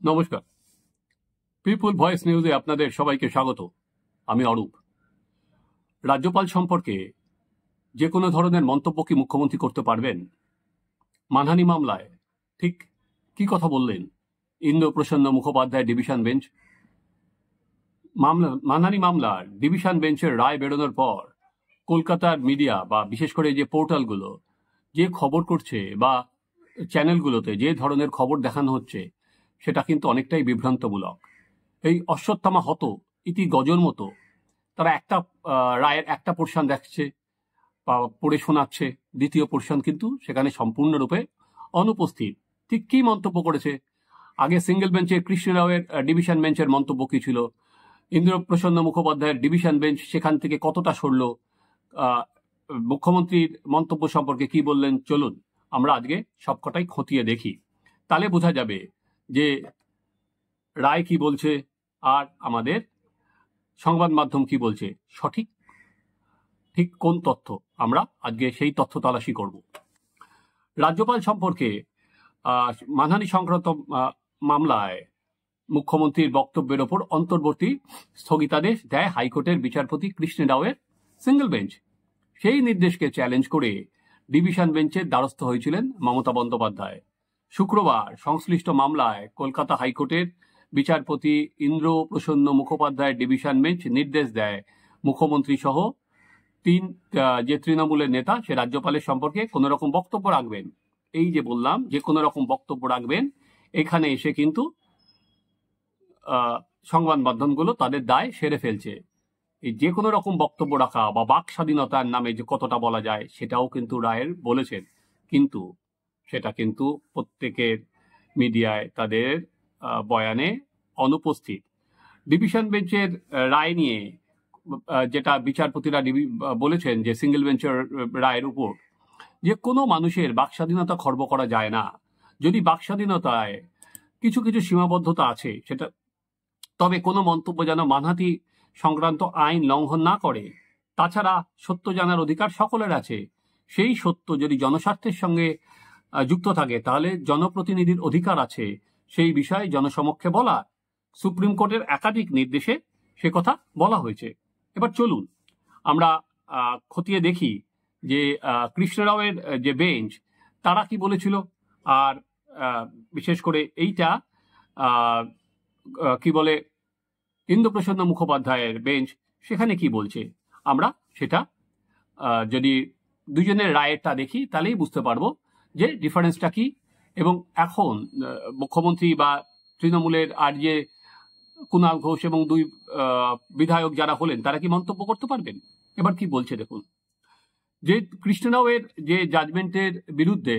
নমস্কার, পিপুল ভয়েস নিউজে আপনাদের সবাইকে স্বাগত। আমি অরূপ। রাজ্যপাল সম্পর্কে যে কোনো ধরনের মন্তব্য কি মুখ্যমন্ত্রী করতে পারবেন? মানহানি মামলায় ঠিক কি কথা বললেন ইন্দ্রপ্রসন্ন মুখোপাধ্যায় ডিভিশন বেঞ্চ? মানহানি মামলার ডিভিশন বেঞ্চের রায় বেরোনোর পর কলকাতার মিডিয়া বা বিশেষ করে যে পোর্টালগুলো যে খবর করছে বা চ্যানেলগুলোতে যে ধরনের খবর দেখানো হচ্ছে সেটা কিন্তু অনেকটাই বিভ্রান্তমূলক। এই অশ্বত্থামা হত ইতি গজর মতো তারা একটা রায়ের একটা পোর্শন দেখছে বা পড়ে শোনাচ্ছে, দ্বিতীয় পোর্শন কিন্তু সেখানে সম্পূর্ণরূপে অনুপস্থিত। ঠিক কি মন্তব্য করেছে? আগে সিঙ্গেল বেঞ্চে কৃষ্ণ রাওয়ের ডিভিশন বেঞ্চের মন্তব্য কি ছিল, ইন্দ্রপ্রসন্ন মুখোপাধ্যায়ের ডিভিশন বেঞ্চ সেখান থেকে কতটা সরল, মুখ্যমন্ত্রীর মন্তব্য সম্পর্কে কি বললেন, চলুন আমরা আজকে সবকটাই খতিয়ে দেখি। তাহলে বোঝা যাবে যে রায় কি বলছে আর আমাদের সংবাদ মাধ্যম কি বলছে, সঠিক ঠিক কোন তথ্য। আমরা আজকে সেই তথ্য তালাশি করব। রাজ্যপাল সম্পর্কে মানহানি সংক্রান্ত মামলায় মুখ্যমন্ত্রীর বক্তব্যের ওপর অন্তর্বর্তী স্থগিতাদেশ দেয় হাইকোর্টের বিচারপতি কৃষ্ণ রাওয়ের সিঙ্গেল বেঞ্চ। সেই নির্দেশকে চ্যালেঞ্জ করে ডিভিশন বেঞ্চের দ্বারস্থ হয়েছিলেন মমতা বন্দ্যোপাধ্যায়। শুক্রবার সংশ্লিষ্ট মামলায় কলকাতা হাইকোর্টের বিচারপতি ইন্দ্রপ্রসন্ন মুখোপাধ্যায়ের ডিভিশন বেঞ্চ নির্দেশ দেয় মুখ্যমন্ত্রী সহ যে তৃণমূলের নেতা সে রাজ্যপালের সম্পর্কে কোন রকম বক্তব্য রাখবেন। এই যে বললাম যে কোন রকম বক্তব্য রাখবেন, এখানে এসে কিন্তু সংবাদ মাধ্যমগুলো তাদের দায় সেরে ফেলছে। এই যে কোনো রকম বক্তব্য রাখা বা বাক স্বাধীনতার নামে যে কতটা বলা যায় সেটাও কিন্তু রায়ের বলেছেন, কিন্তু সেটা কিন্তু প্রত্যেকের মিডিয়ায় তাদের বয়ানে অনুপস্থিত। ডিভিশন বেঞ্চের রায় নিয়ে যেটা বিচারপতিরা বলেছেন যে সিঙ্গেল বেঞ্চের রায়ের উপর যে কোনো মানুষের বাক স্বাধীনতা খর্ব করা যায় না। যদি বাক স্বাধীনতায় কিছু কিছু সীমাবদ্ধতা আছে সেটা, তবে কোনো মন্তব্য যেন মানহানি সংক্রান্ত আইন লঙ্ঘন না করে। তাছাড়া সত্য জানার অধিকার সকলের আছে। সেই সত্য যদি জনস্বার্থের সঙ্গে যুক্ত থাকে তাহলে জনপ্রতিনিধির অধিকার আছে সেই বিষয়ে জনসমক্ষে বলা। সুপ্রিম কোর্টের একাধিক নির্দেশে সে কথা বলা হয়েছে। এবার চলুন আমরা খতিয়ে দেখি যে কৃষ্ণ রাওয়ের যে বেঞ্চ তারা কি বলেছিল, আর বিশেষ করে এইটা কি বলে ইন্দ্রপ্রসন্ন মুখোপাধ্যায়ের বেঞ্চ সেখানে কি বলছে। আমরা সেটা যদি দুজনের রায়েরটা দেখি তাহলেই বুঝতে পারবো যে ডিফারেন্সটা কি। এবং এখন মুখ্যমন্ত্রী বা তৃণমূলের আর যে কুণাল ঘোষ এবং দুই বিধায়ক যারা হলেন তারা কি মন্তব্য করতে পারবেন। এবার কি বলছে দেখুন। যে কৃষ্ণ রাওয়ের যে জাজমেন্টের বিরুদ্ধে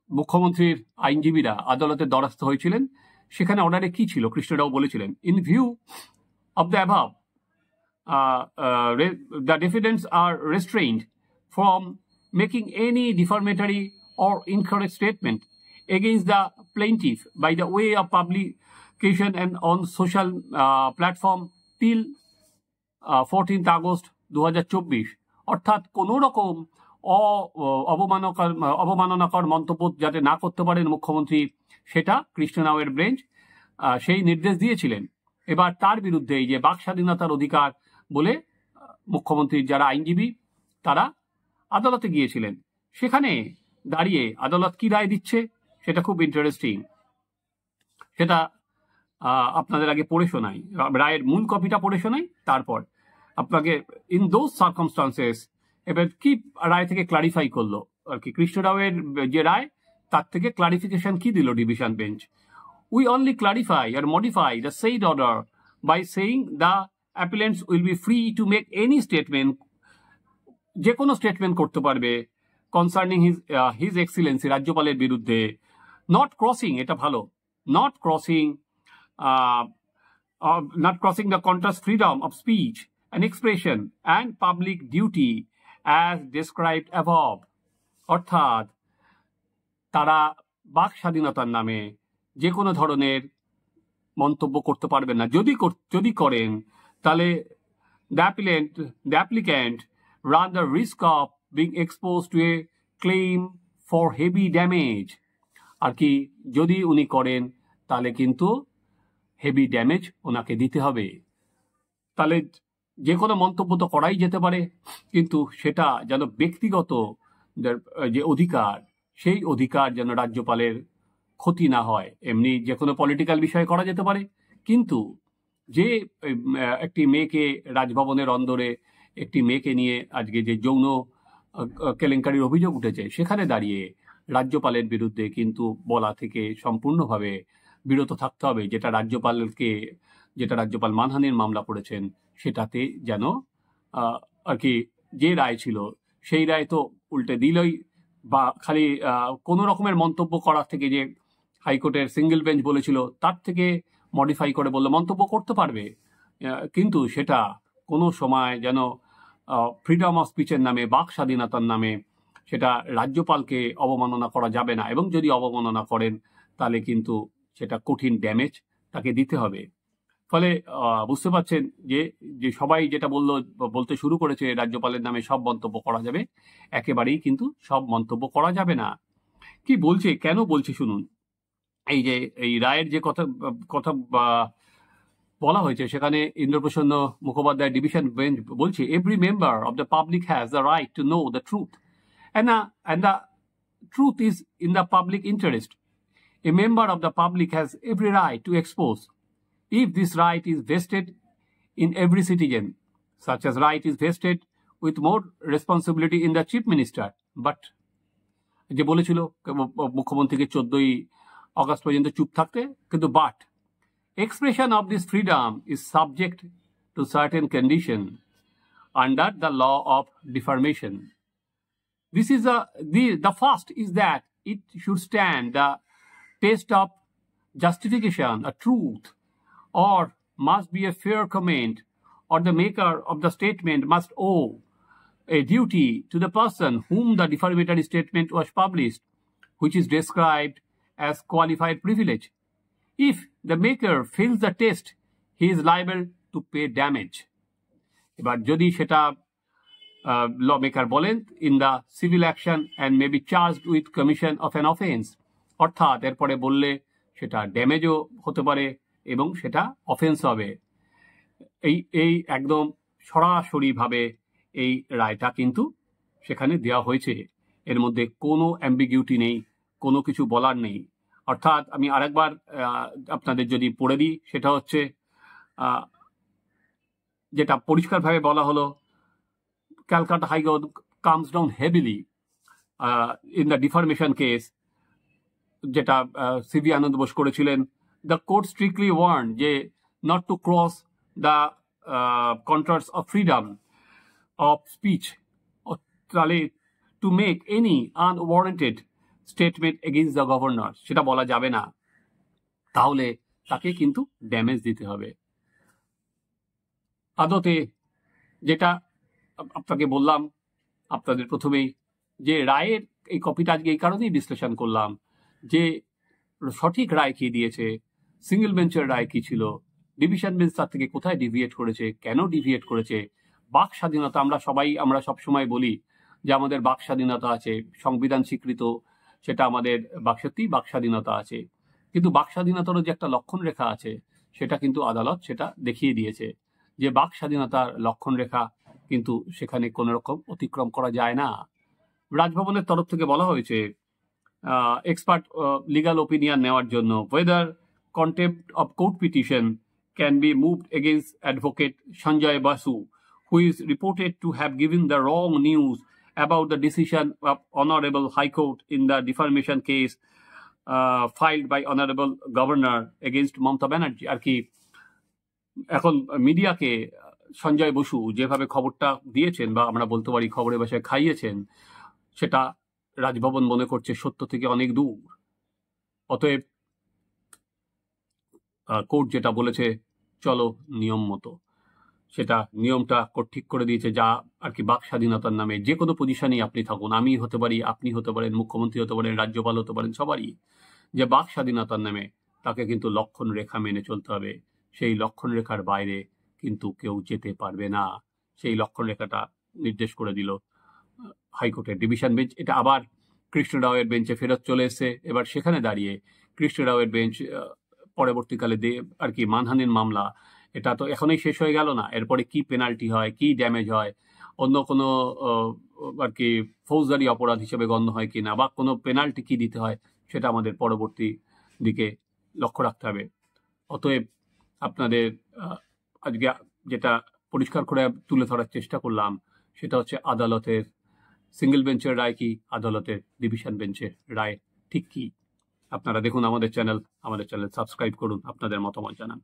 মুখ্যমন্ত্রীর আইনজীবীরা আদালতের দ্বারস্থ হয়েছিলেন, সেখানে অর্ডারে কি ছিল কৃষ্ণ রাও বলেছিলেন, in view of the above the defendants are restrained from making any defamatory or incorrect statement against the plaintiff by the way of publication and on social platform till 14th August 2024। অর্থাৎ কোনো রকম অবমাননাকর মন্তব্য যাতে না করতে পারেন মুখ্যমন্ত্রী, সেটা কৃষ্ণ রাওয়ের বেঞ্চ সেই নির্দেশ দিয়েছিলেন। এবার তার বিরুদ্ধে এই যে বাক স্বাধীনতার অধিকার বলে মুখ্যমন্ত্রীর যারা আইনজীবী তারা আদালতে গিয়েছিলেন, সেখানে দাঁড়িয়ে আদালত কি রায় দিচ্ছে সেটা খুব ইন্টারেস্টিং। সেটা আপনাদের আগে পড়ে শোনাই, রায়ের মূল কপিটা পড়ে শোনাই, তারপর আপনাকে ইন দোজ সার্কামস্টান্সেস এবার কি রায় থেকে ক্লারিফাই করলো আর কি। কৃষ্ণ রাওয়ের যে রায় তার থেকে ক্লারিফিকেশন কি দিল division bench. We only clarify or modify the said order by saying the appellants will be free to make any statement, যে কোনো স্টেটমেন্ট করতে পারবে কনসার্নিং হিজ এক্সিলেন্সি রাজ্যপালের বিরুদ্ধে, নট ক্রসিং, এটা ভালো, not crossing the contrast freedom of speech and expression and public duty as described above। অর্থাৎ তারা বাক স্বাধীনতার নামে যে কোনো ধরনের মন্তব্য করতে পারবেন না। যদি করেন তাহলে the applicant run the risk of being exposed to a claim for heavy damage। আর কি যদি উনি করেন তাহলে কিন্তু হেভি ড্যামেজ ওনাকে দিতে হবে। তাহলে যে কোনো মন্তব্য তো করাই যেতে পারে, কিন্তু সেটা যেন ব্যক্তিগত যে অধিকার, সেই অধিকার যেন রাজ্যপালের ক্ষতি না হয়। এমনি যে কোনো পলিটিক্যাল বিষয়ে করা যেতে পারে, কিন্তু যে একটি মেয়েকে রাজভবনের অন্দরে একটি মেয়েকে নিয়ে আজকে যে যৌন কেলেঙ্কারির অভিযোগ উঠেছে, সেখানে দাঁড়িয়ে রাজ্যপালের বিরুদ্ধে কিন্তু বলা থেকে সম্পূর্ণভাবে বিরত থাকতে হবে। যেটা রাজ্যপাল মানহানির মামলা করেছেন, সেটাতে যেন আর কি যে রায় ছিল সেই রায় তো উল্টে দিলই, বা খালি কোনো রকমের মন্তব্য করার থেকে, যে হাইকোর্টের সিঙ্গেল বেঞ্চ বলেছিল তার থেকে মডিফাই করে বললে মন্তব্য করতে পারবে, কিন্তু সেটা কোনো সময় যেন ফ্রিডম অফ স্পিচের নামে, বাক স্বাধীনতার নামে সেটা রাজ্যপালকে অবমাননা করা যাবে না। এবং যদি অবমাননা করেন তাহলে কিন্তু সেটা কঠিন ড্যামেজ তাকে দিতে হবে। ফলে বুঝতে পারছেন যে সবাই যেটা বলতে শুরু করেছে রাজ্যপালের নামে সব মন্তব্য করা যাবে, একেবারেই কিন্তু সব মন্তব্য করা যাবে না। কি বলছে, কেন বলছে শুনুন। এই রায়ের যে কথা বলা হয়েছে, সেখানে ইন্দ্রপ্রসন্ন মুখোপাধ্যায় ডিভিশন বেঞ্চ বলছে, every member of the public has the right to know the truth and the truth is in the public interest. A member of the public has every right to expose. If this right is vested in every citizen, such as right is vested with more responsibility in the chief minister. But যে বলেছিল মুখ্যমন্ত্রীকে 14ই August পর্যন্ত চুপ থাকতে, কিন্তু but expression of this freedom is subject to certain condition under the law of defamation. This is the first is that it should stand the test of justification, a truth, or must be a fair comment, or the maker of the statement must owe a duty to the person whom the defamatory statement was published, which is described as qualified privilege. If the maker fails the test, he is liable to pay damage. এবার যদি সেটা lawmaker বলেন, in the civil action and may be charged with commission of an offense, অর্থাৎ এরপরে বললে সেটা ড্যামেজও হতে পারে এবং সেটা অফেন্স হবে। এই একদম সরাসরিভাবে এই রায়টা কিন্তু সেখানে দেওয়া হয়েছে। এর মধ্যে কোনো অ্যাম্বিগিউটি নেই, কোনো কিছু বলার নেই। অর্থাৎ আমি আরেকবার আপনাদের যদি পড়ে দিই, সেটা হচ্ছে যেটা পরিষ্কারভাবে বলা হলো, Calcutta High Court comes down heavily in the defamation case, যেটা সিভি আনন্দ বোস করেছিলেন। The court strictly warned যে not to cross the contours of freedom of speech, তাহলে to make any unwarranted statement against the governor, সেটা বলা যাবে না, তাহলে তাকে কিন্তু ড্যামেজ দিতে হবে। আদতে যেটা আপনাকে বললাম আপনাদের প্রথমেই, যে রায়ের এই কপিটা আজকে এই কারণেই বিশ্লেষণ করলাম যে সঠিক রায় কি দিয়েছে, সিঙ্গেল বেঞ্চের রায় কি ছিল, ডিভিশন বেঞ্চ তার থেকে কোথায় ডিভিয়েট করেছে, কেন ডিভিয়েট করেছে, বাক স্বাধীনতা আমরা সবসময় বলি যে আমাদের বাক স্বাধীনতা আছে, সংবিধান স্বীকৃত, সেটা আমাদের সত্যিই বাক স্বাধীনতা আছে, কিন্তু বাক স্বাধীনতারও যে একটা লক্ষণ রেখা আছে, সেটা কিন্তু আদালত সেটা দেখিয়ে দিয়েছে যে বাক স্বাধীনতার লক্ষণ রেখা কিন্তু সেখানে কোনো রকম অতিক্রম করা যায় না। রাজভবনের তরফ থেকে বলা হয়েছে এক্সপার্ট লিগাল ওপিনিয়ন নেওয়ার জন্য, whether contempt of court petition can be moved against advocate Sanjay Basu, who is reported to have given the wrong news about the decision of Honorable High Court in the defamation case filed by Honorable Governor against Mamata Banerjee। আর কি এখন মিডিয়াকে সঞ্জয় বসু যেভাবে খবরটা দিয়েছেন, বা আমরা বলতে পারি খবরের ভাষায় খাইয়েছেন, সেটা রাজভবন মনে করছে সত্য থেকে অনেক দূর। অতএব কোর্ট যেটা বলেছে চলো নিয়ম মতো, সেটা নিয়মটা কোর্ট ঠিক করে দিয়েছে, যা আর কি বাক স্বাধীনতার নামে যে কোনো পজিশনেই আপনি থাকুন, আমি হতে পারি, আপনি হতে পারেন, মুখ্যমন্ত্রী হতে পারেন, রাজ্যপাল হতে পারেন, সবারই যে বাক স্বাধীনতার নামে তাকে কিন্তু লক্ষণ রেখা মেনে চলতে হবে। সেই লক্ষণ রেখার বাইরে কিন্তু কেউ যেতে পারবে না। সেই লক্ষণ রেখাটা নির্দেশ করে দিল হাইকোর্টের ডিভিশন বেঞ্চ। এটা আবার কৃষ্ণ রাওয়ের বেঞ্চে ফেরত চলে এসছে। এবার সেখানে দাঁড়িয়ে কৃষ্ণ রাওয়ের বেঞ্চ পরবর্তীকালে আর কি মানহানির মামলা, এটা তো এখনই শেষ হয়ে গেল না। এরপরে কি পেনাল্টি হয়, কি ড্যামেজ হয়, অন্য কোনো আর কি ফৌজদারি অপরাধ হিসেবে গণ্য হয় কিনা, বা কোনো পেনাল্টি কি দিতে হয়, সেটা আমাদের পরবর্তী দিকে লক্ষ্য রাখতে হবে। অতএব আপনাদের আজকে যেটা পরিষ্কার করে তুলে ধরার চেষ্টা করলাম সেটা হচ্ছে আদালতের সিঙ্গেল বেঞ্চের রায় কি, আদালতের ডিভিশন বেঞ্চের রায় ঠিক কি। আপনারা দেখুন আমাদের চ্যানেল সাবস্ক্রাইব করুন, আপনাদের মতামত জানান।